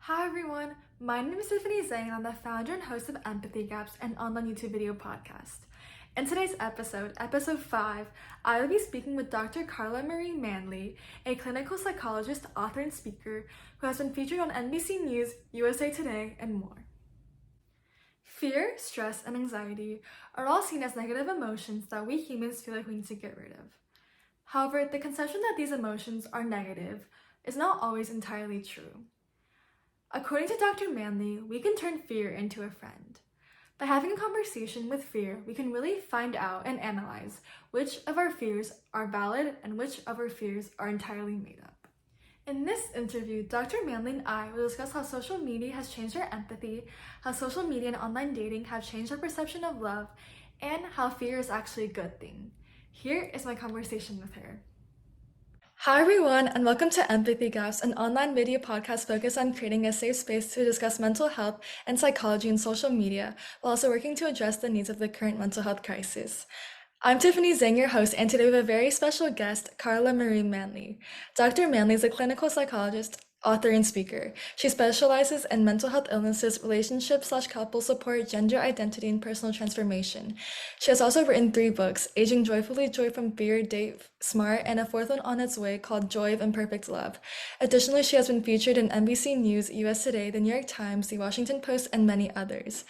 Hi everyone, my name is Tiffany Zhang and I'm the founder and host of Empathy Gaps, an online YouTube video podcast. In today's episode, episode 5, I will be speaking with Dr. Carla Marie Manley, a clinical psychologist, author, and speaker who has been featured on NBC News, USA Today, and more. Fear, stress, and anxiety are all seen as negative emotions that we humans feel like we need to get rid of. However, the conception that these emotions are negative is not always entirely true. According to Dr. Manley, we can turn fear into a friend. By having a conversation with fear, we can really find out and analyze which of our fears are valid and which of our fears are entirely made up. In this interview, Dr. Manley and I will discuss how social media has changed our empathy, how social media and online dating have changed our perception of love, and how fear is actually a good thing. Here is my conversation with her. Hi, everyone, and welcome to Empathy Gaps, an online video podcast focused on creating a safe space to discuss mental health and psychology in social media, while also working to address the needs of the current mental health crisis. I'm Tiffany Zhang, your host, and today we have a very special guest, Carla Marie Manley. Dr. Manley is a clinical psychologist, author, and speaker. She specializes in mental health illnesses, relationship/couple support, gender identity, and personal transformation. She has also written 3 books, Aging Joyfully, Joy from Fear, Date Smart, and a 4th one on its way called Joy of Imperfect Love. Additionally, she has been featured in NBC News, US Today, The New York Times, The Washington Post, and many others.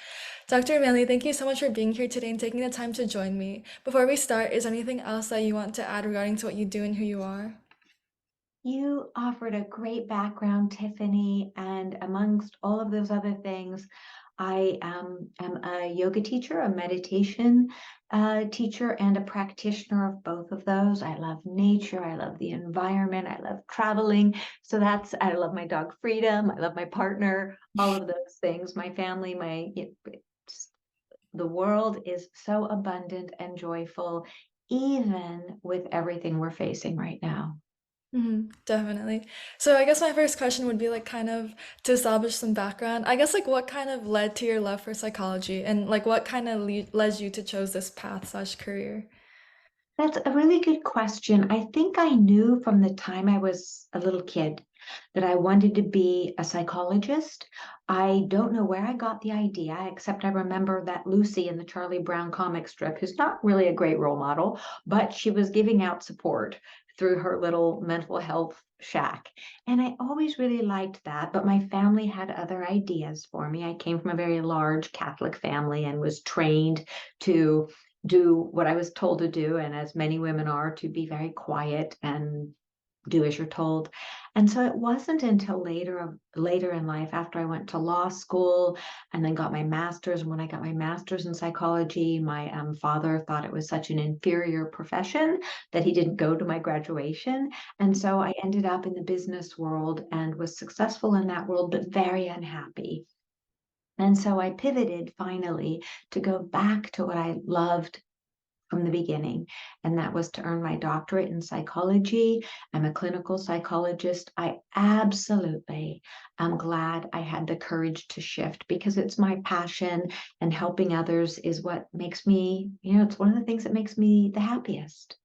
Dr. Manley, thank you so much for being here today and taking the time to join me. Before we start, is there anything else that you want to add regarding to what you do and who you are? You offered a great background, Tiffany, and amongst all of those other things, I am a yoga teacher, a meditation teacher, and a practitioner of both of those. I love nature, I love the environment, I love traveling. I love my dog Freedom, I love my partner, all of those things, my family, the world is so abundant and joyful, even with everything we're facing right now. Definitely. So I guess my first question would be like kind of to establish some background. I guess like what kind of led to your love for psychology and like what kind of led you to choose this path/career? That's a really good question. I think I knew from the time I was a little kid that I wanted to be a psychologist. I don't know where I got the idea, except I remember that Lucy in the Charlie Brown comic strip, who's not really a great role model, but she was giving out support through her little mental health shack. And I always really liked that, but my family had other ideas for me. I came from a very large Catholic family and was trained to do what I was told to do, and as many women are, to be very quiet and do as you're told. And so it wasn't until later in life, after I went to law school and then got my master's. And when I got my master's in psychology, my father thought it was such an inferior profession that he didn't go to my graduation. And so I ended up in the business world and was successful in that world, but very unhappy. And so I pivoted finally to go back to what I loved from the beginning, and that was to earn my doctorate in psychology. I'm a clinical psychologist. I absolutely am glad I had the courage to shift because it's my passion, and helping others is what makes me, it's one of the things that makes me the happiest.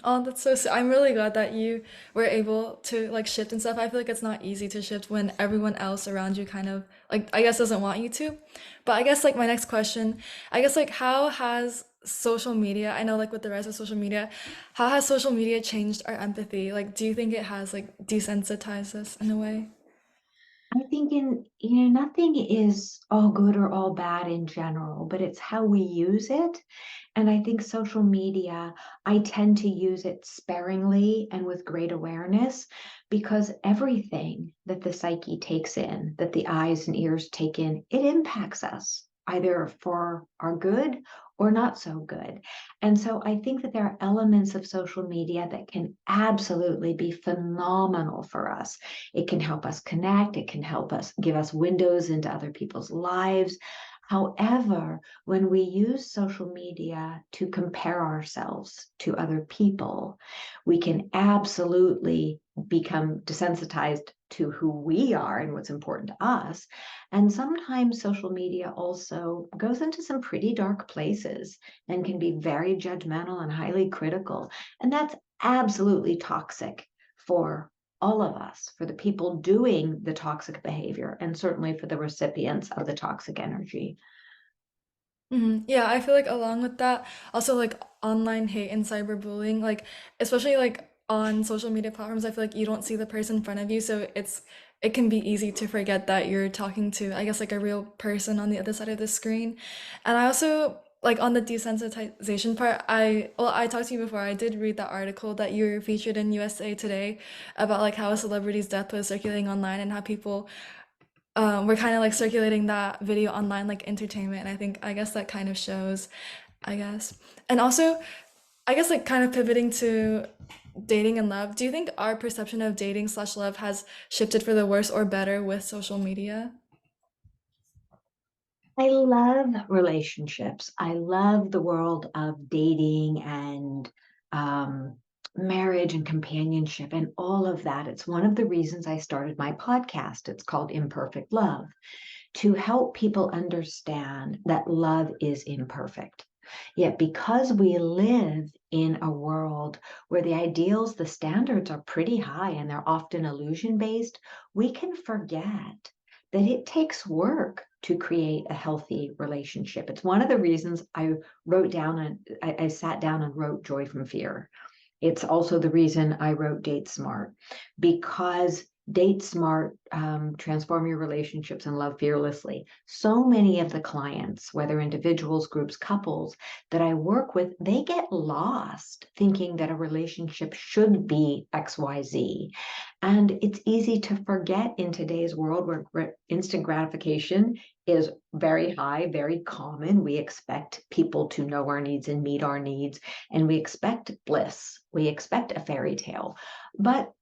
Oh, that's I'm really glad that you were able to like shift and stuff. I feel like it's not easy to shift when everyone else around you kind of like I guess doesn't want you to. But I guess like my next question, I guess like how has social media, I know like with the rise of social media, how has social media changed our empathy? Like do you think it has like desensitized us in a way? I think nothing is all good or all bad in general, but it's how we use it. And I think social media, I tend to use it sparingly and with great awareness because everything that the psyche takes in, that the eyes and ears take in, it impacts us either for our good or not so good. And so I think that there are elements of social media that can absolutely be phenomenal for us. It can help us connect, it can help us give us windows into other people's lives. However, when we use social media to compare ourselves to other people, we can absolutely become desensitized to who we are and what's important to us. And sometimes social media also goes into some pretty dark places and can be very judgmental and highly critical. And that's absolutely toxic for all of us, for the people doing the toxic behavior, and certainly for the recipients of the toxic energy. Yeah, I feel like along with that, also like online hate and cyberbullying, like especially like on social media platforms, I feel like you don't see the person in front of you, so it can be easy to forget that you're talking to, I guess, like a real person on the other side of the screen. And I also like on the desensitization part, I talked to you before. I did read that article that you were featured in USA Today about like how a celebrity's death was circulating online and how people we're kind of like circulating that video online like entertainment, and I guess that kind of shows, I guess. And also, I guess like kind of pivoting to dating and love, do you think our perception of dating slash love has shifted for the worse or better with social media? I love relationships. I love the world of dating and um, marriage and companionship and all of that. It's one of the reasons I started my podcast. It's called Imperfect Love, to help people understand that love is imperfect. Yet, because we live in a world where the ideals, the standards are pretty high and they're often illusion based, we can forget that it takes work to create a healthy relationship. It's one of the reasons I wrote down and I sat down and wrote Joy from Fear. It's also the reason I wrote Date Smart, because Date Smart, transform your relationships and love fearlessly. So many of the clients, whether individuals, groups, couples that I work with, they get lost thinking that a relationship should be XYZ. And it's easy to forget in today's world where instant gratification is very high, very common. We expect people to know our needs and meet our needs, and we expect bliss. We expect a fairy tale. But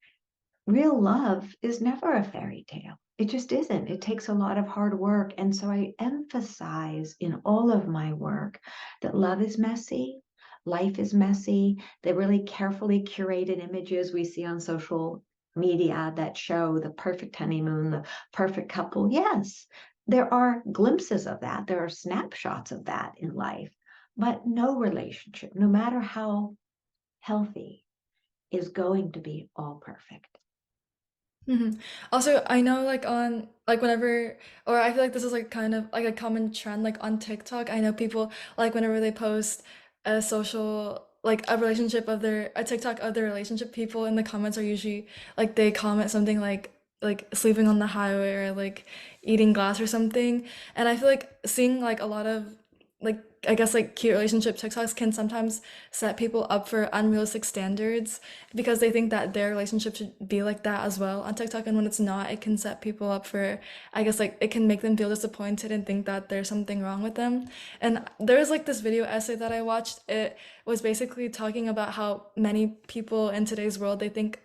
real love is never a fairy tale. It just isn't. It takes a lot of hard work. And so I emphasize in all of my work that love is messy, life is messy. The really carefully curated images we see on social media that show the perfect honeymoon, the perfect couple. Yes, there are glimpses of that. There are snapshots of that in life. But no relationship, no matter how healthy, is going to be all perfect. hmm Also, I know like on like whenever, or I feel like this is like kind of like a common trend like on TikTok. I know people like whenever they post a social like a relationship of their a TikTok of their relationship, people in the comments are usually like they comment something like sleeping on the highway or like eating glass or something. And I feel like seeing like a lot of like I guess like cute relationship TikToks can sometimes set people up for unrealistic standards because they think that their relationship should be like that as well on TikTok. And when it's not, it can set people up for, I guess, like it can make them feel disappointed and think that there's something wrong with them. And there was like this video essay that I watched. It was basically talking about how many people in today's world they think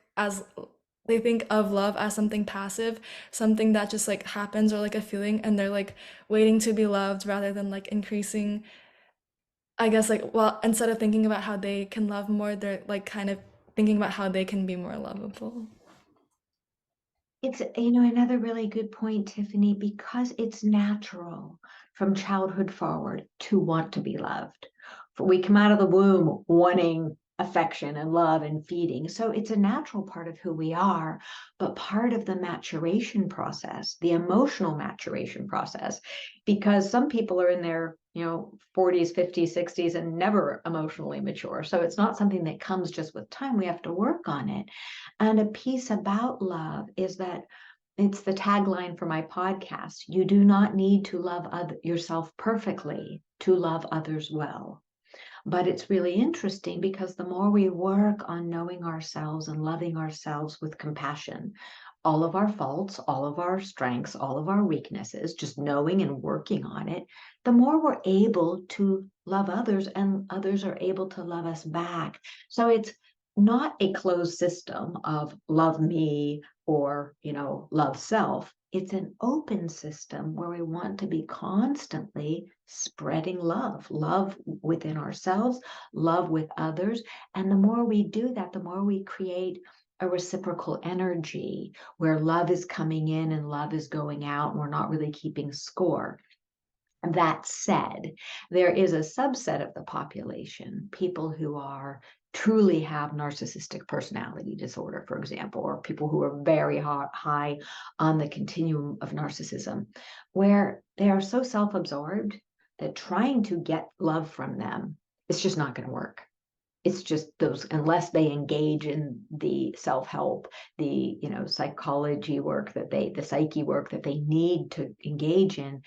of love as something passive, something that just like happens or like a feeling, and they're like waiting to be loved rather than like increasing, I guess like well, instead of thinking about how they can love more, they're like kind of thinking about how they can be more lovable. It's, another really good point, Tiffany, because it's natural from childhood forward to want to be loved. We come out of the womb wanting affection and love and feeding. So it's a natural part of who we are, but part of the maturation process, the emotional maturation process, because some people are in their 40s, 50s, 60s and never emotionally mature. So it's not something that comes just with time. We have to work on it. And a piece about love is that it's the tagline for my podcast. You do not need to love yourself perfectly to love others well. But it's really interesting because the more we work on knowing ourselves and loving ourselves with compassion, all of our faults, all of our strengths, all of our weaknesses, just knowing and working on it, the more we're able to love others and others are able to love us back. So it's not a closed system of love me or, love self. It's an open system where we want to be constantly spreading love within ourselves, love with others. And the more we do that, the more we create a reciprocal energy where love is coming in and love is going out, and we're not really keeping score. That said, there is a subset of the population, people who are truly have narcissistic personality disorder, for example, or people who are very high on the continuum of narcissism, where they are so self-absorbed that trying to get love from them, it's just not going to work. It's just those, unless they engage in the self-help, the psychology work the psyche work that they need to engage in,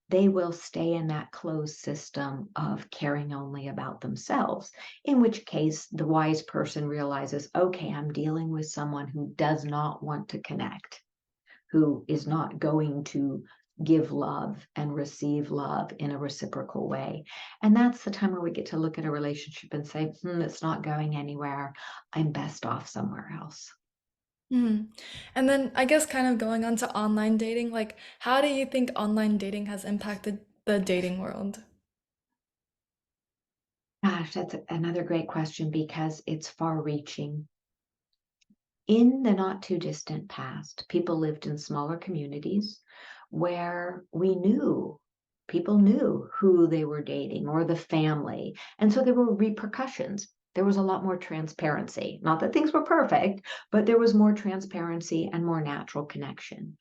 they will stay in that closed system of caring only about themselves, in which case the wise person realizes, okay, I'm dealing with someone who does not want to connect, who is not going to give love and receive love in a reciprocal way. And that's the time where we get to look at a relationship and say, it's not going anywhere. I'm best off somewhere else. Mhm. And then I guess kind of going on to online dating, like how do you think online dating has impacted the dating world? Gosh, that's another great question because it's far reaching. In the not too distant past, people lived in smaller communities where people knew who they were dating or the family. And so there were repercussions. There was a lot more transparency. Not that things were perfect, but there was more transparency and more natural connection.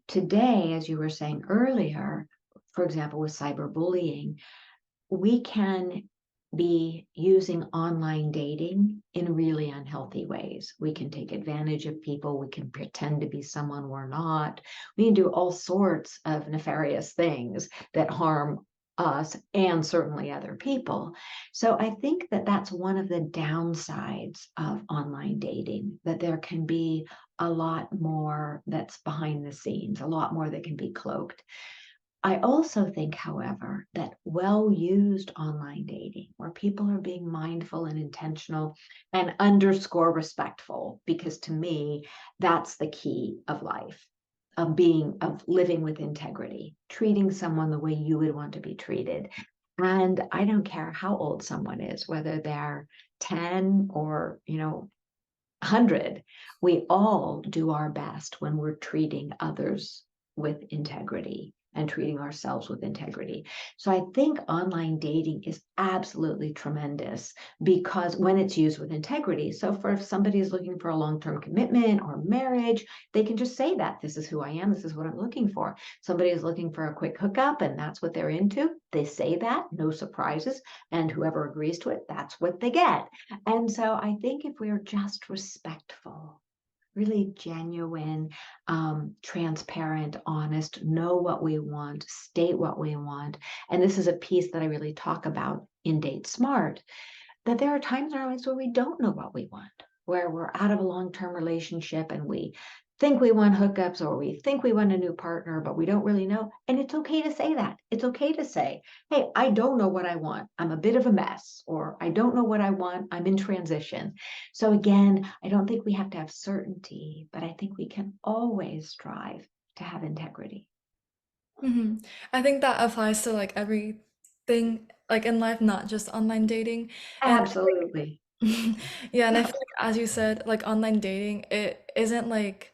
Today, as you were saying earlier, for example, with cyberbullying, we can be using online dating in really unhealthy ways. We can take advantage of people. We can pretend to be someone we're not. We can do all sorts of nefarious things that harm us and certainly other people. So I think that that's one of the downsides of online dating, that there can be a lot more that's behind the scenes, a lot more that can be cloaked. I also think, however, that well-used online dating, where people are being mindful and intentional and underscore respectful, because to me, that's the key of life, of living with integrity, treating someone the way you would want to be treated. And I don't care how old someone is, whether they're 10 or, 100, we all do our best when we're treating others with integrity and treating ourselves with integrity. So I think online dating is absolutely tremendous because when it's used with integrity. So for if somebody is looking for a long-term commitment or marriage, they can just say that this is who I am, this is what I'm looking for. Somebody is looking for a quick hookup and that's what they're into. They say that, no surprises, and whoever agrees to it, that's what they get. And so I think if we're just respectful, really genuine, transparent, honest, know what we want, state what we want. And this is a piece that I really talk about in Date Smart, that there are times in our lives where we don't know what we want, where we're out of a long-term relationship and we think we want hookups or we think we want a new partner, but we don't really know. And it's okay to say that. It's okay to say, hey, I don't know what I want. I'm a bit of a mess, or I don't know what I want. I'm in transition. So again, I don't think we have to have certainty, but I think we can always strive to have integrity. Hmm. I think that applies to like everything like in life, not just online dating. And Absolutely. yeah, and I feel like as you said, like online dating, it isn't like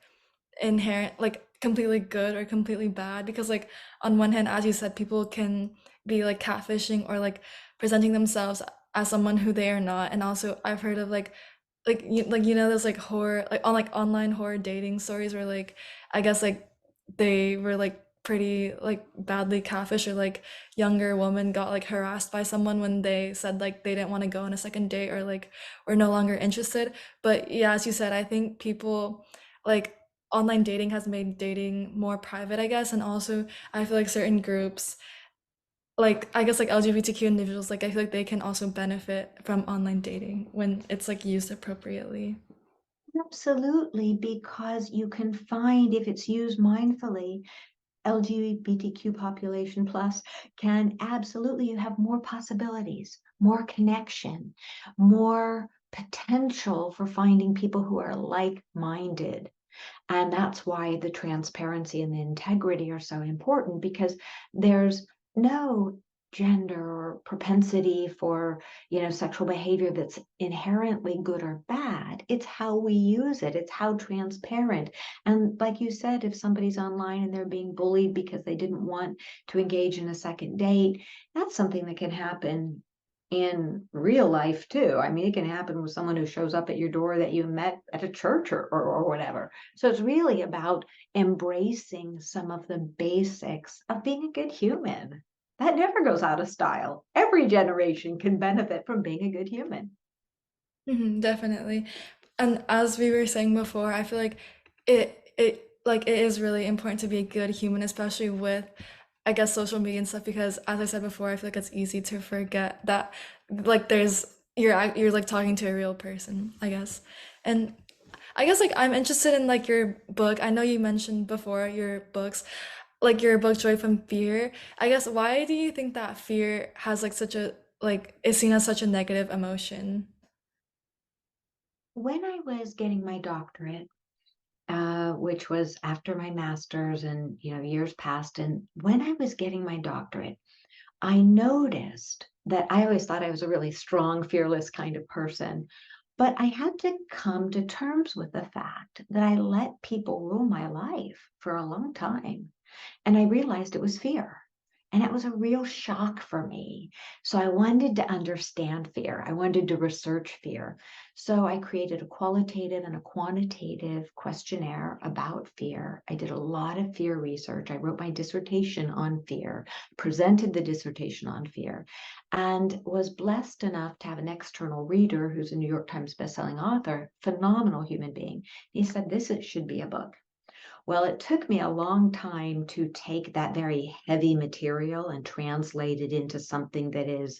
inherent like completely good or completely bad because like on one hand, as you said, people can be like catfishing or like presenting themselves as someone who they are not. And also I've heard of there's like horror like on like online horror dating stories where like I guess like they were like pretty like badly catfish or like younger woman got like harassed by someone when they said like they didn't want to go on a second date or like were no longer interested. But yeah, as you said, I think people like online dating has made dating more private, I guess, and also I feel like certain groups like I guess like LGBTQ individuals like I feel like they can also benefit from online dating when it's like used appropriately. Absolutely, because you can find, if it's used mindfully, LGBTQ population plus can absolutely, you have more possibilities, more connection, more potential for finding people who are like-minded. And that's why the transparency and the integrity are so important because there's no gender or propensity for, sexual behavior that's inherently good or bad. It's how we use it. It's how transparent. And like you said, if somebody's online and they're being bullied because they didn't want to engage in a second date, that's something that can happen in real life too. I mean, it can happen with someone who shows up at your door that you met at a church or whatever. So it's really about embracing some of the basics of being a good human. That never goes out of style. Every generation can benefit from being a good human. Definitely. And as we were saying before, I feel like it is really important to be a good human, especially with I guess social media and stuff because as I said before, I feel like it's easy to forget that like there's you're like talking to a real person, I guess. And I guess like I'm interested in like your book. I know you mentioned before your books, like your book Joy from Fear. I guess why do you think that fear has like such a like is seen as such a negative emotion? When I was getting my doctorate, which was after my master's and years passed, and when I was getting my doctorate, I noticed that I always thought I was a really strong, fearless kind of person. But I had to come to terms with the fact that I let people rule my life for a long time. And I realized it was fear. And it was a real shock for me. So I wanted to understand fear. I wanted to research fear. So I created a qualitative and a quantitative questionnaire about fear. I did a lot of fear research. I wrote my dissertation on fear, presented the dissertation on fear, and was blessed enough to have an external reader who's a New York Times bestselling author, phenomenal human being. He said, should be a book. Well, it took me a long time to take that very heavy material and translate it into something that is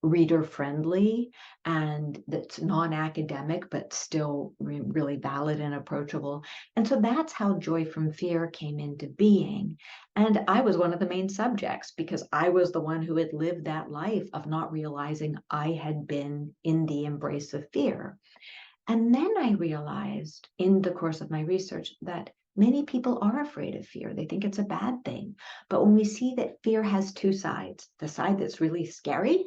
reader friendly and that's non-academic but still really valid and approachable. And so that's how Joy from Fear came into being. And I was one of the main subjects because I was the one who had lived that life of not realizing I had been in the embrace of fear. And then I realized in the course of my research that many people are afraid of fear. They think it's a bad thing. But when we see that fear has two sides, the side that's really scary,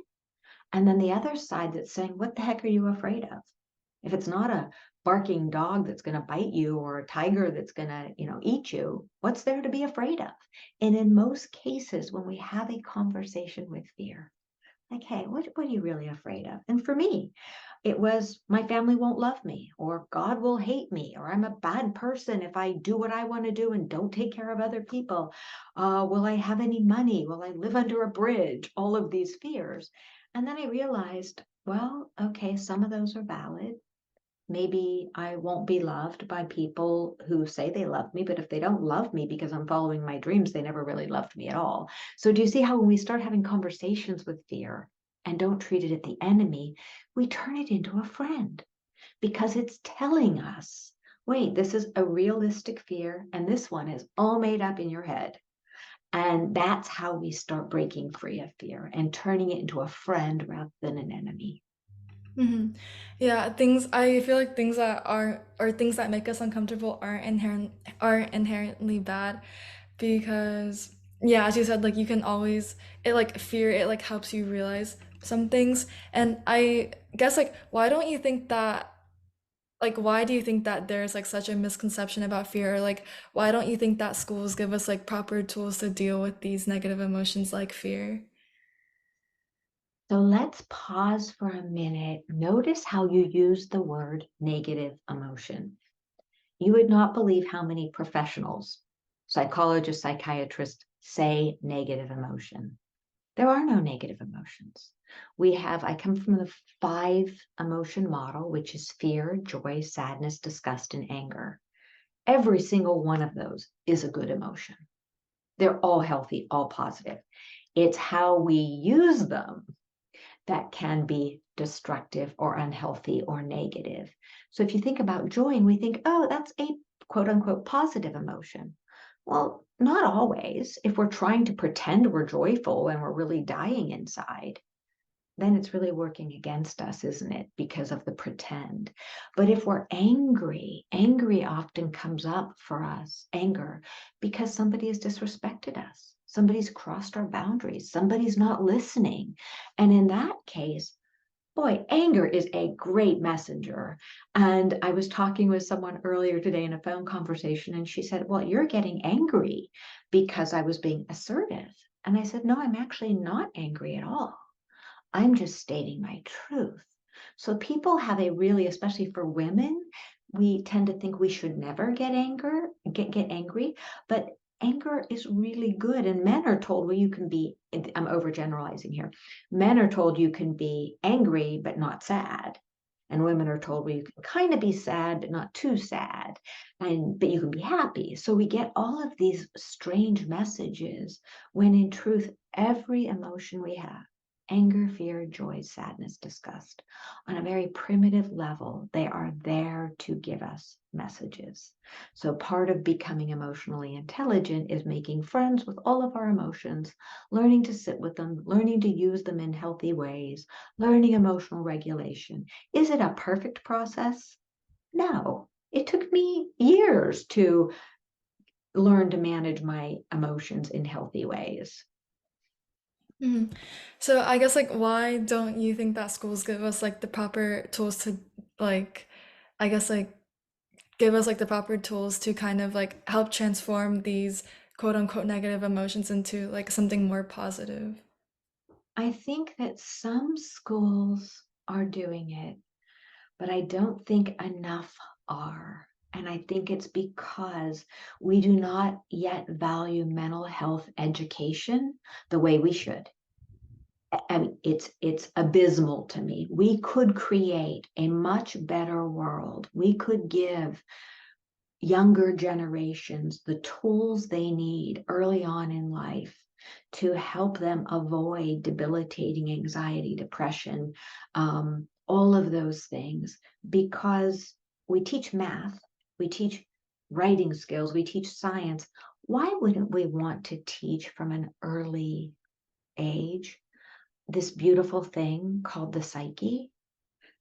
and then the other side that's saying, what the heck are you afraid of? If it's not a barking dog that's going to bite you or a tiger that's going to, eat you, what's there to be afraid of? And in most cases, when we have a conversation with fear, like, hey, what are you really afraid of? And for me, it was my family won't love me, or God will hate me, or I'm a bad person if I do what I want to do and don't take care of other people. Will I have any money? Will I live under a bridge? All of these fears. And then I realized, well, okay, some of those are valid. Maybe I won't be loved by people who say they love me, but if they don't love me because I'm following my dreams, they never really loved me at all. So, do you see how when we start having conversations with fear and don't treat it as the enemy, we turn it into a friend because it's telling us, wait, this is a realistic fear, and this one is all made up in your head. And that's how we start breaking free of fear and turning it into a friend rather than an enemy. hmm Yeah, things I feel like things that are or things that make us uncomfortable aren't inherently bad because yeah, as you said, like you can always it like fear it like helps you realize some things. And I guess like why do you think that there's like such a misconception about fear? Or like why don't you think that schools give us like proper tools to deal with these negative emotions like fear? So let's pause for a minute. Notice how you use the word negative emotion. You would not believe how many professionals, psychologists, psychiatrists, say negative emotion. There are no negative emotions. I come from the 5 emotion model, which is fear, joy, sadness, disgust, and anger. Every single one of those is a good emotion. They're all healthy, all positive. It's how we use them that can be destructive or unhealthy or negative. So if you think about joy and we think, oh, that's a quote unquote positive emotion. Well, not always. If we're trying to pretend we're joyful and we're really dying inside, then it's really working against us, isn't it? Because of the pretend. But if we're angry, angry often comes up for us, anger, because somebody has disrespected us. Somebody's crossed our boundaries. Somebody's not listening. And in that case, boy, anger is a great messenger. And I was talking with someone earlier today in a phone conversation, and she said, well, you're getting angry because I was being assertive. And I said, no, I'm actually not angry at all. I'm just stating my truth. So people have a really, especially for women, we tend to think we should never get angry, but anger is really good. And men are told, well, you can be, I'm overgeneralizing here. Men are told you can be angry, but not sad. And women are told, well, you can kind of be sad, but not too sad. But you can be happy. So we get all of these strange messages when in truth, every emotion we have, anger, fear, joy, sadness, disgust, on a very primitive level, they are there to give us messages. So part of becoming emotionally intelligent is making friends with all of our emotions, learning to sit with them, learning to use them in healthy ways, learning emotional regulation. Is it a perfect process? No. It took me years to learn to manage my emotions in healthy ways. Mhm. So I guess like why don't you think that schools give us like the proper tools to like I guess like give us like the proper tools to kind of like help transform these quote unquote negative emotions into like something more positive? I think that some schools are doing it, but I don't think enough are. And I think it's because we do not yet value mental health education the way we should. And it's abysmal to me. We could create a much better world. We could give younger generations the tools they need early on in life to help them avoid debilitating anxiety, depression, all of those things, because we teach math, we teach writing skills, we teach science. Why wouldn't we want to teach from an early age this beautiful thing called the psyche,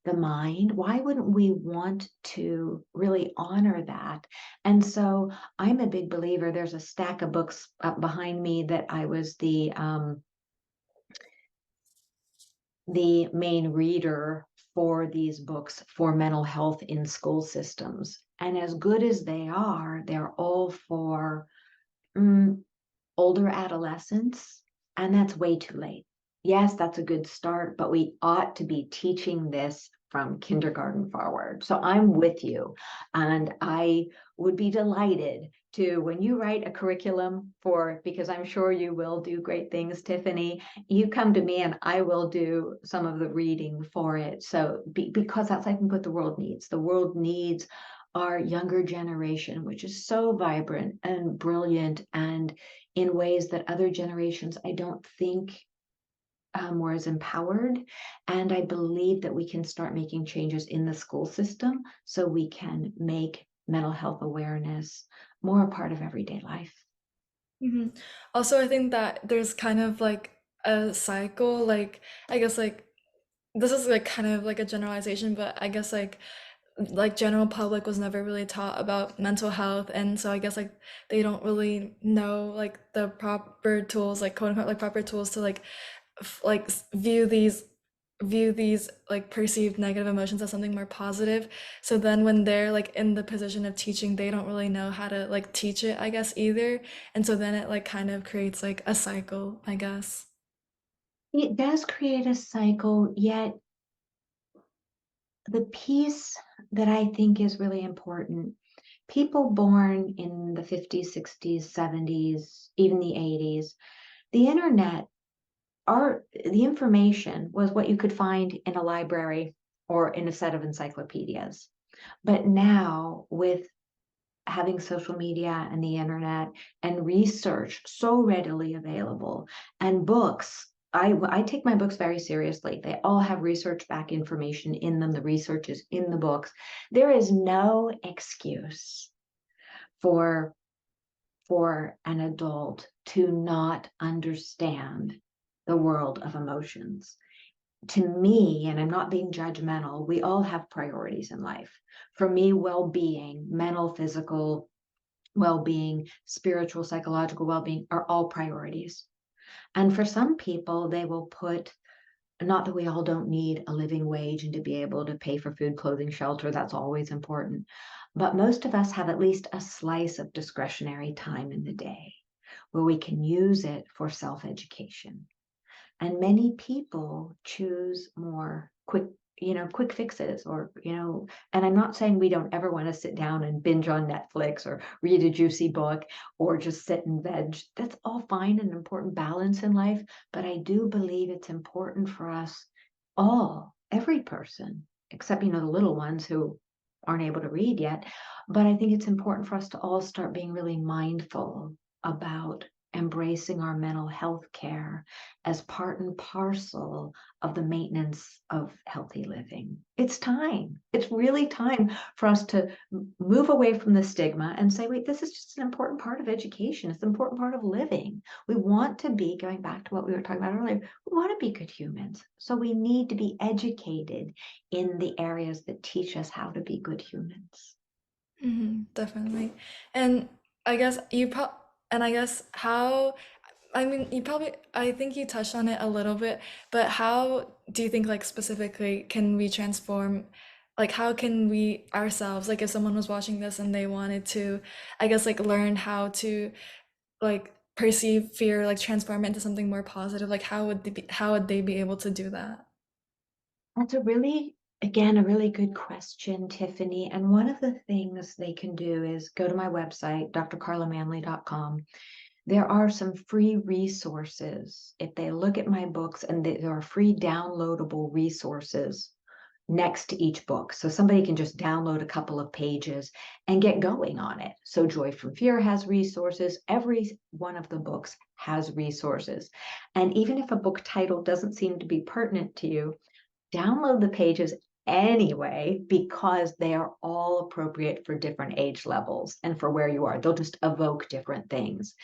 the mind? Why wouldn't we want to really honor that? And so I'm a big believer. There's a stack of books up behind me that I was the main reader for these books for mental health in school systems. And as good as they are, they're all for mm, older adolescents, and that's way too late. Yes, that's a good start, but we ought to be teaching this from kindergarten forward. So I'm with you, and I would be delighted to, when you write a curriculum for, because I'm sure you will do great things, Tiffany, you come to me and I will do some of the reading for it. So because that's, I think, what the world needs. The world needs our younger generation, which is so vibrant and brilliant and in ways that other generations, I don't think were as empowered. And I believe that we can start making changes in the school system so we can make mental health awareness more a part of everyday life. Hmm. Also, I think that there's kind of like a cycle, like I guess like this is like kind of like a generalization, but I guess like general public was never really taught about mental health, and so I guess like they don't really know like the proper tools, like quote unquote like proper tools to like view these like perceived negative emotions as something more positive. So then when they're like in the position of teaching, they don't really know how to like teach it, I guess, either. And so then it like kind of creates like a cycle, I guess. It does create a cycle, yet the piece that I think is really important, people born in the 50s, 60s, 70s, even the 80s, the internet, the information was what you could find in a library or in a set of encyclopedias. But now, with having social media and the internet and research so readily available and books, I take my books very seriously. They all have research back information in them. The research is in the books. There is no excuse for an adult to not understand the world of emotions. To me, and I'm not being judgmental, we all have priorities in life. For me, well being, mental, physical well being, spiritual, psychological well being are all priorities. And for some people, they will put, not that we all don't need a living wage and to be able to pay for food, clothing, shelter, that's always important. But most of us have at least a slice of discretionary time in the day where we can use it for self education. And many people choose more quick fixes and I'm not saying we don't ever want to sit down and binge on Netflix or read a juicy book or just sit and veg. That's all fine and important balance in life. But I do believe it's important for us every person, except, the little ones who aren't able to read yet. But I think it's important for us to all start being really mindful about embracing our mental health care as part and parcel of the maintenance of healthy living. It's time. It's really time for us to move away from the stigma and say, wait, this is just an important part of education. It's an important part of living. We want to be, going back to what we were talking about earlier, we want to be good humans. So we need to be educated in the areas that teach us how to be good humans. Definitely. And I guess I guess how, I mean, I think you touched on it a little bit, but how do you think, like, specifically, can we transform, like, how can we ourselves, like, if someone was watching this and they wanted to, I guess, like, learn how to, like, perceive fear, like, transform it into something more positive, like, how would they be able to do that? That's again, a really good question, Tiffany. And one of the things they can do is go to my website, drcarlamanley.com. There are some free resources. If they look at my books, and there are free downloadable resources next to each book. So somebody can just download a couple of pages and get going on it. So Joy from Fear has resources. Every one of the books has resources. And even if a book title doesn't seem to be pertinent to you, download the pages anyway, because they are all appropriate for different age levels and for where you are. They'll just evoke different things.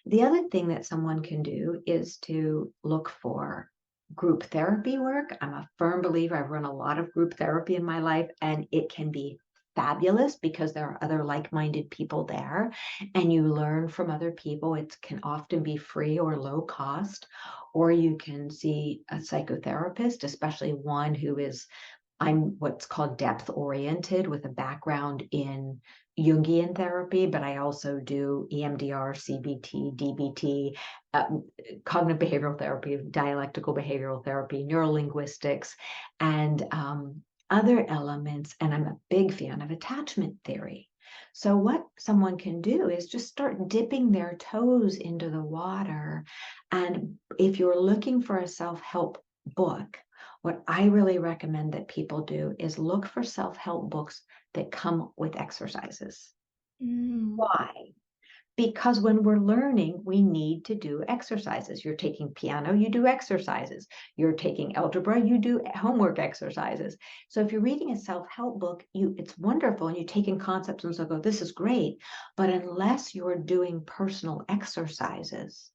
The other thing that someone can do is to look for group therapy work. I'm a firm believer. I've run a lot of group therapy in my life, and it can be fabulous because there are other like-minded people there and you learn from other people. It can often be free or low cost, or you can see a psychotherapist, especially one who is, I'm what's called depth oriented, with a background in Jungian therapy, but I also do EMDR, CBT, DBT, cognitive behavioral therapy, dialectical behavioral therapy, neurolinguistics, and other elements. And I'm a big fan of attachment theory. So what someone can do is just start dipping their toes into the water. And if you're looking for a self-help book, what I really recommend that people do is look for self-help books that come with exercises. Mm. Why? Because when we're learning, we need to do exercises. You're taking piano, you do exercises. You're taking algebra, you do homework exercises. So if you're reading a self-help book, it's wonderful, and you're taking concepts and so go, this is great. But unless you're doing personal exercises,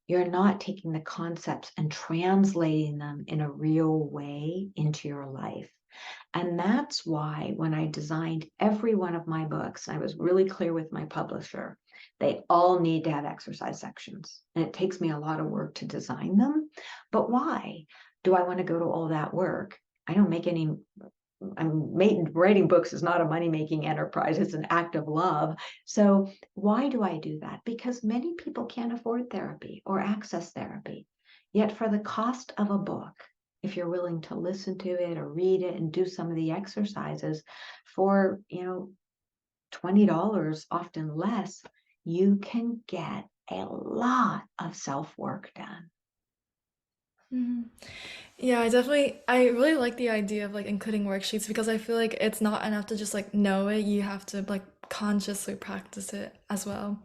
you're not taking the concepts and translating them in a real way into your life. And that's why when I designed every one of my books, I was really clear with my publisher. They all need to have exercise sections. And it takes me a lot of work to design them. But why do I want to go to all that work? I don't make any writing books is not a money-making enterprise. It's an act of love. So why do I do that? Because many people can't afford therapy or access therapy. Yet for the cost of a book, if you're willing to listen to it or read it and do some of the exercises for, $20, often less, you can get a lot of self-work done. Mhm. Yeah, I really like the idea of, like, including worksheets, because I feel like it's not enough to just, like, know it. You have to, like, consciously practice it as well.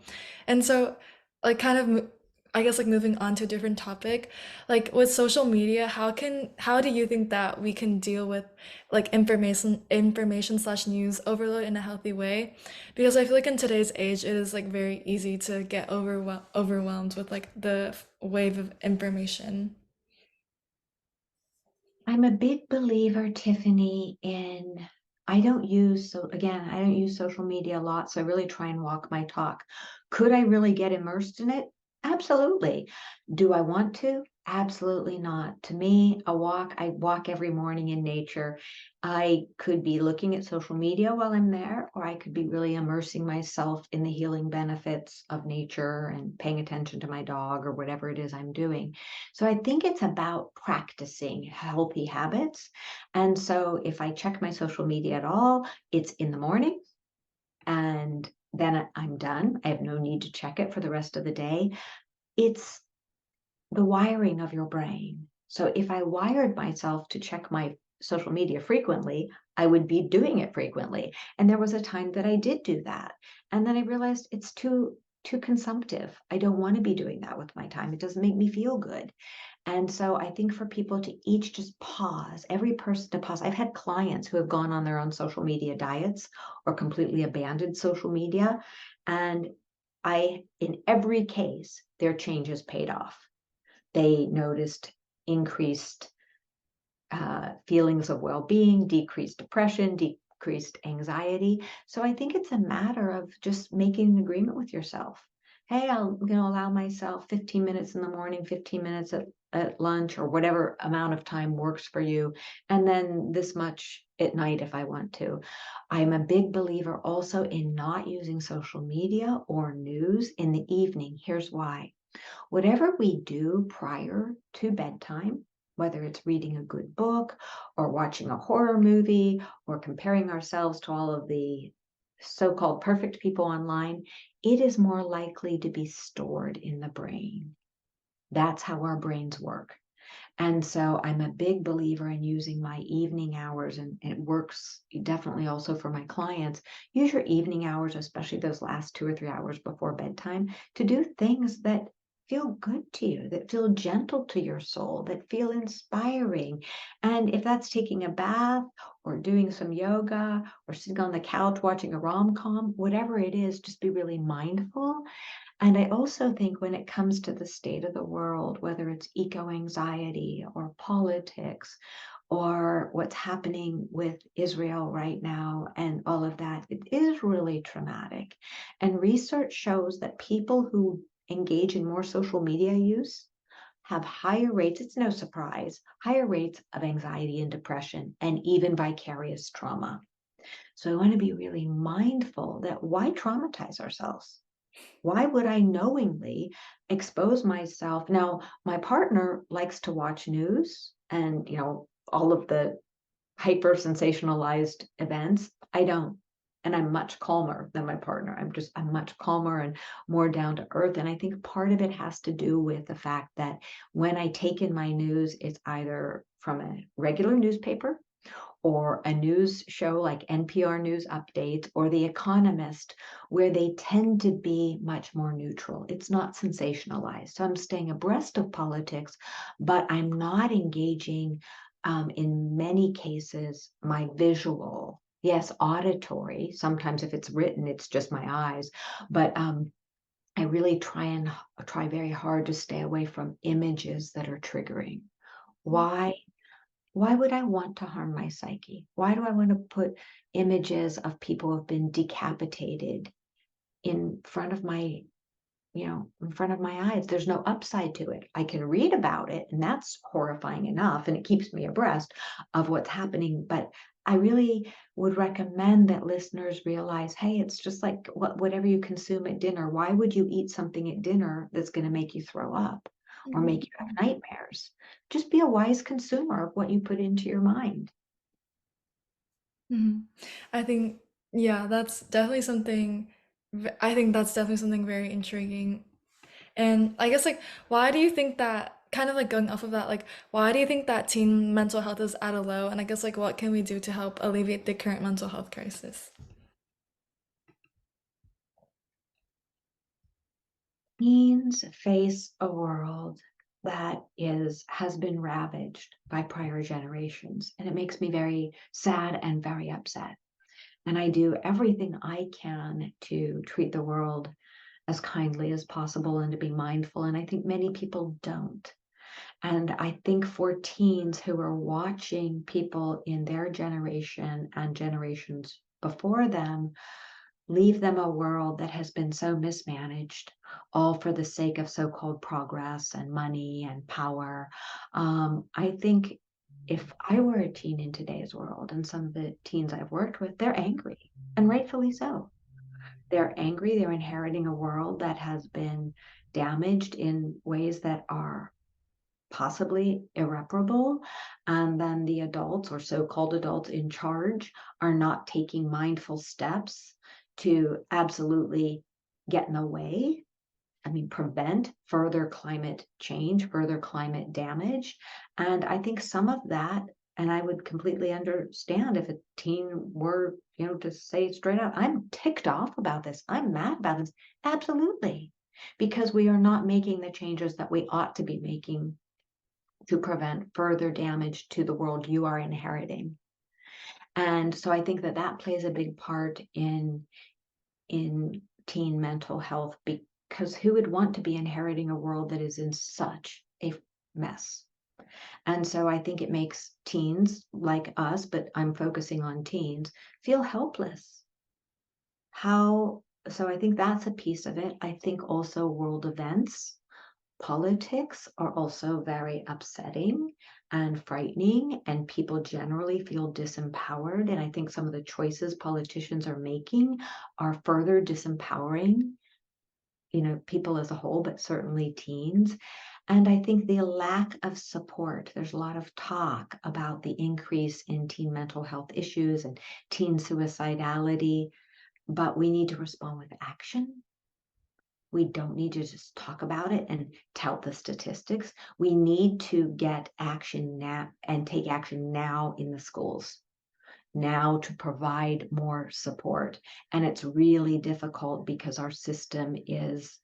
And so, like, I guess, like, moving on to a different topic, like, with social media, how do you think that we can deal with, like, information slash news overload in a healthy way? Because I feel like in today's age, it is, like, very easy to get overwhelmed with, like, the wave of information. I'm a big believer, Tiffany, in I don't use so again, I don't use social media a lot, so I really try and walk my talk. Could I really get immersed in it? Absolutely. Do I want to? Absolutely not. To me, I walk every morning in nature. I could be looking at social media while I'm there, or I could be really immersing myself in the healing benefits of nature and paying attention to my dog or whatever it is I'm doing. So I think it's about practicing healthy habits. And so if I check my social media at all, it's in the morning and then I'm done. I have no need to check it for the rest of the day. It's the wiring of your brain. So if I wired myself to check my social media frequently, I would be doing it frequently. And there was a time that I did do that. And then I realized it's too consumptive. I don't want to be doing that with my time. It doesn't make me feel good. And so I think for people to each just pause, every person to pause. I've had clients who have gone on their own social media diets or completely abandoned social media. And in every case, their changes paid off. They noticed increased feelings of well-being, decreased depression, decreased anxiety. So I think it's a matter of just making an agreement with yourself. Hey, I'm going to allow myself 15 minutes in the morning, 15 minutes at lunch, or whatever amount of time works for you, and then this much at night if I want to. I'm a big believer also in not using social media or news in the evening. Here's why. Whatever we do prior to bedtime, whether it's reading a good book or watching a horror movie or comparing ourselves to all of the so-called perfect people online, it is more likely to be stored in the brain. That's how our brains work. And so I'm a big believer in using my evening hours, and it works definitely also for my clients. Use your evening hours, especially those last 2 or 3 hours before bedtime, to do things that feel good to you, that feel gentle to your soul, that feel inspiring. And if that's taking a bath or doing some yoga or sitting on the couch watching a rom-com, whatever it is, just be really mindful. And I also think when it comes to the state of the world, whether it's eco-anxiety or politics or what's happening with Israel right now and all of that, it is really traumatic. And research shows that people who engage in more social media use have higher rates, it's no surprise, higher rates of anxiety and depression and even vicarious trauma. So I want to be really mindful that why traumatize ourselves? Why would I knowingly expose myself? Now, my partner likes to watch news and, all of the hyper sensationalized events. I don't. And I'm much calmer than my partner. I'm much calmer and more down to earth. And I think part of it has to do with the fact that when I take in my news, it's either from a regular newspaper or a news show like NPR News Updates or The Economist, where they tend to be much more neutral. It's not sensationalized. So I'm staying abreast of politics, but I'm not engaging in many cases my visual. Yes, auditory. Sometimes if it's written, it's just my eyes. But I really try very hard to stay away from images that are triggering. Why? Why would I want to harm my psyche? Why do I want to put images of people who have been decapitated in front of in front of my eyes? There's no upside to it. I can read about it, and that's horrifying enough, and it keeps me abreast of what's happening. But I really would recommend that listeners realize, hey, it's just like whatever you consume at dinner. Why would you eat something at dinner that's going to make you throw up or make you have nightmares? Just be a wise consumer of what you put into your mind. Mhm. I think, yeah, I think that's definitely something very intriguing. And I guess, like, why do you think that, kind of like going off of that, like, why do you think that teen mental health is at a low? And I guess, like, what can we do to help alleviate the current mental health crisis? Teens face a world that has been ravaged by prior generations, and it makes me very sad and very upset. And I do everything I can to treat the world as kindly as possible and to be mindful. And I think many people don't. And I think for teens who are watching people in their generation and generations before them leave them a world that has been so mismanaged, all for the sake of so-called progress and money and power. I think if I were a teen in today's world, and some of the teens I've worked with, they're angry, and rightfully so. They're angry. They're inheriting a world that has been damaged in ways that are possibly irreparable. And then the adults, or so-called adults in charge, are not taking mindful steps to absolutely get in the way. I mean, prevent further climate change, further climate damage. And I think some of that, and I would completely understand if a teen were, to say straight out, I'm ticked off about this. I'm mad about this. Absolutely. Because we are not making the changes that we ought to be making to prevent further damage to the world you are inheriting. And so I think that that plays a big part in teen mental health, because who would want to be inheriting a world that is in such a mess? And so I think it makes teens like us, but I'm focusing on teens, feel helpless. So I think that's a piece of it. I think also world events, politics are also very upsetting and frightening, and people generally feel disempowered. And I think some of the choices politicians are making are further disempowering, people as a whole, but certainly teens. And I think the lack of support, there's a lot of talk about the increase in teen mental health issues and teen suicidality, but we need to respond with action. We don't need to just talk about it and tout the statistics. We need to get action now and take action now in the schools, now to provide more support. And it's really difficult because our system is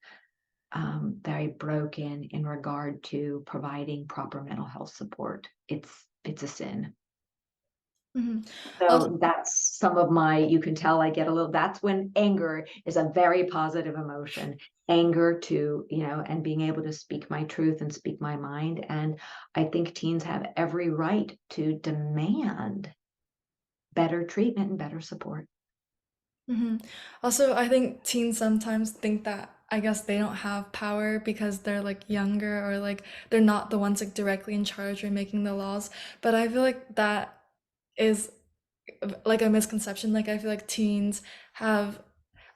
very broken in regard to providing proper mental health support. It's a sin. Mhm. Also, So that's some of you can tell I get a little, that's when anger is a very positive emotion. Anger to, and being able to speak my truth and speak my mind. And I think teens have every right to demand better treatment and better support. also, I think teens sometimes think that I guess they don't have power because they're like younger or like they're not the ones like directly in charge or making the laws. But I feel like that is like a misconception. Like I feel like teens have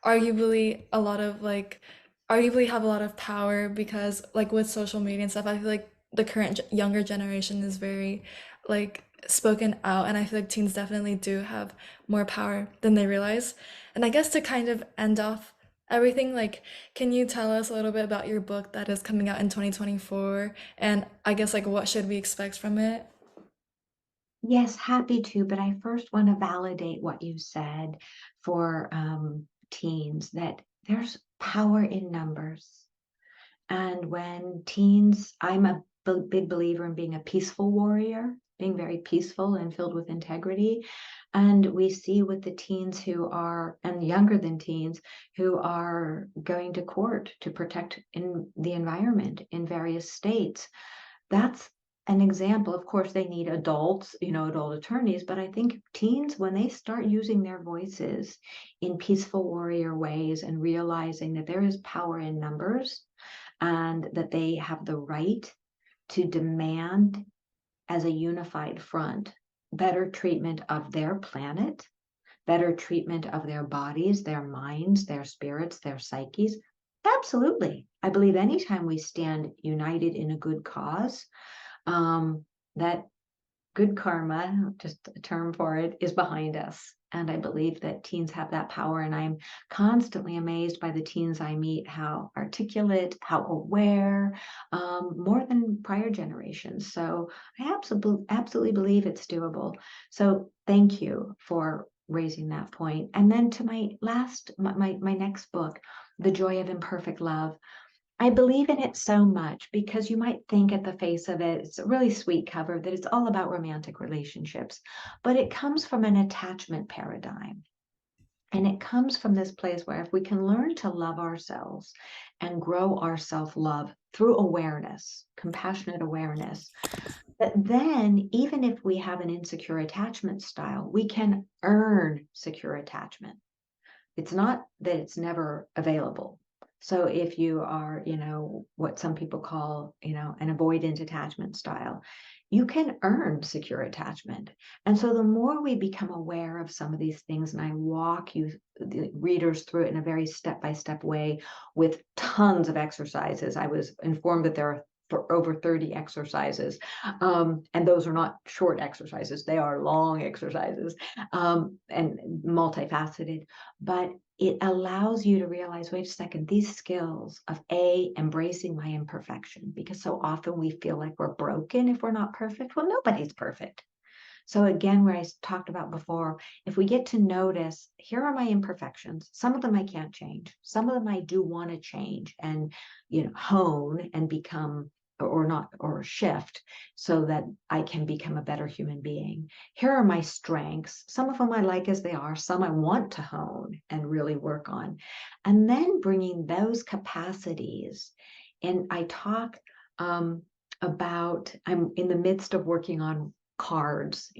arguably a lot of like arguably have a lot of power because like with social media and stuff, I feel like the current younger generation is very like spoken out, and I feel like teens definitely do have more power than they realize. And I guess to kind of end off everything, like can you tell us a little bit about your book that is coming out in 2024, and I guess like what should we expect from it? Yes, happy to, but I first want to validate what you said for teens, that there's power in numbers. And when teens, I'm a big believer in being a peaceful warrior, being very peaceful and filled with integrity. And we see with the teens who are, and younger than teens, who are going to court to protect in the environment in various states. That's an example. Of course, they need adults, adult attorneys, but I think teens, when they start using their voices in peaceful warrior ways and realizing that there is power in numbers, and that they have the right to demand, as a unified front, better treatment of their planet, better treatment of their bodies, their minds, their spirits, their psyches. Absolutely. I believe anytime we stand united in a good cause, that good karma, just a term for it, is behind us. And I believe that teens have that power. And I'm constantly amazed by the teens I meet, how articulate, how aware, more than prior generations. So I absolutely believe it's doable. So thank you for raising that point. And then to my next book, The Joy of Imperfect Love. I believe in it so much because you might think at the face of it, it's a really sweet cover, that it's all about romantic relationships, but it comes from an attachment paradigm. And it comes from this place where if we can learn to love ourselves and grow our self-love through awareness, compassionate awareness, that then even if we have an insecure attachment style, we can earn secure attachment. It's not that it's never available. So if you are, what some people call, an avoidant attachment style, you can earn secure attachment. And so the more we become aware of some of these things, and I walk you, the readers, through it in a very step-by-step way with tons of exercises. I was informed that there are for over 30 exercises. And those are not short exercises, they are long exercises, and multifaceted. But it allows you to realize, wait a second, these skills of embracing my imperfection, because so often we feel like we're broken if we're not perfect. Well, nobody's perfect. So again, where I talked about before, if we get to notice, here are my imperfections. Some of them I can't change. Some of them I do want to change and, hone and become, or not, or shift, so that I can become a better human being. Here are my strengths. Some of them I like as they are. Some I want to hone and really work on. And then bringing those capacities. And I talk about, I'm in the midst of working on cards,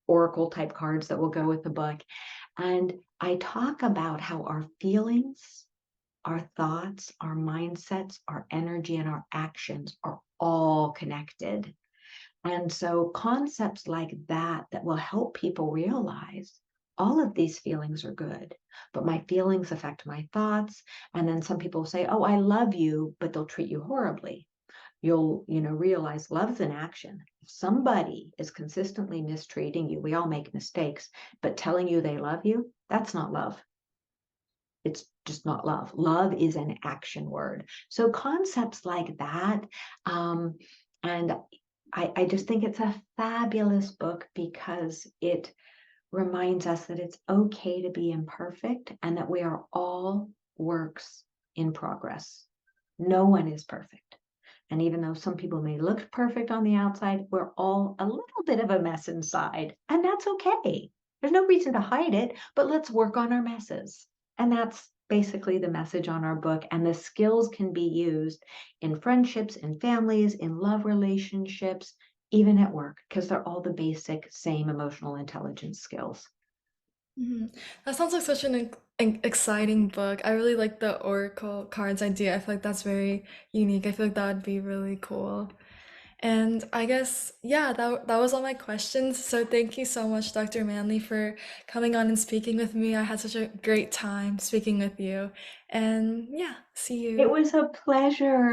oracle type cards that will go with the book. And I talk about how our feelings, our thoughts, our mindsets, our energy, and our actions are all connected. And so concepts like that will help people realize all of these feelings are good, but my feelings affect my thoughts. And then some people say, oh, I love you, but they'll treat you horribly. You'll realize love's an action. If somebody is consistently mistreating you, we all make mistakes, but telling you they love you, that's not love. It's just not love. Love is an action word. So concepts like that, and I just think it's a fabulous book because it reminds us that it's okay to be imperfect and that we are all works in progress. No one is perfect. And even though some people may look perfect on the outside, we're all a little bit of a mess inside. And that's okay. There's no reason to hide it, but let's work on our messes. And that's basically the message on our book. And the skills can be used in friendships, in families, in love relationships, even at work, because they're all the basic same emotional intelligence skills. Mhm. That sounds like such an exciting book. I really like the Oracle cards idea. I feel like that's very unique. I feel like that would be really cool. And I guess, yeah, that was all my questions. So thank you so much, Dr. Manley, for coming on and speaking with me. I had such a great time speaking with you. And yeah, see It you. was a pleasure.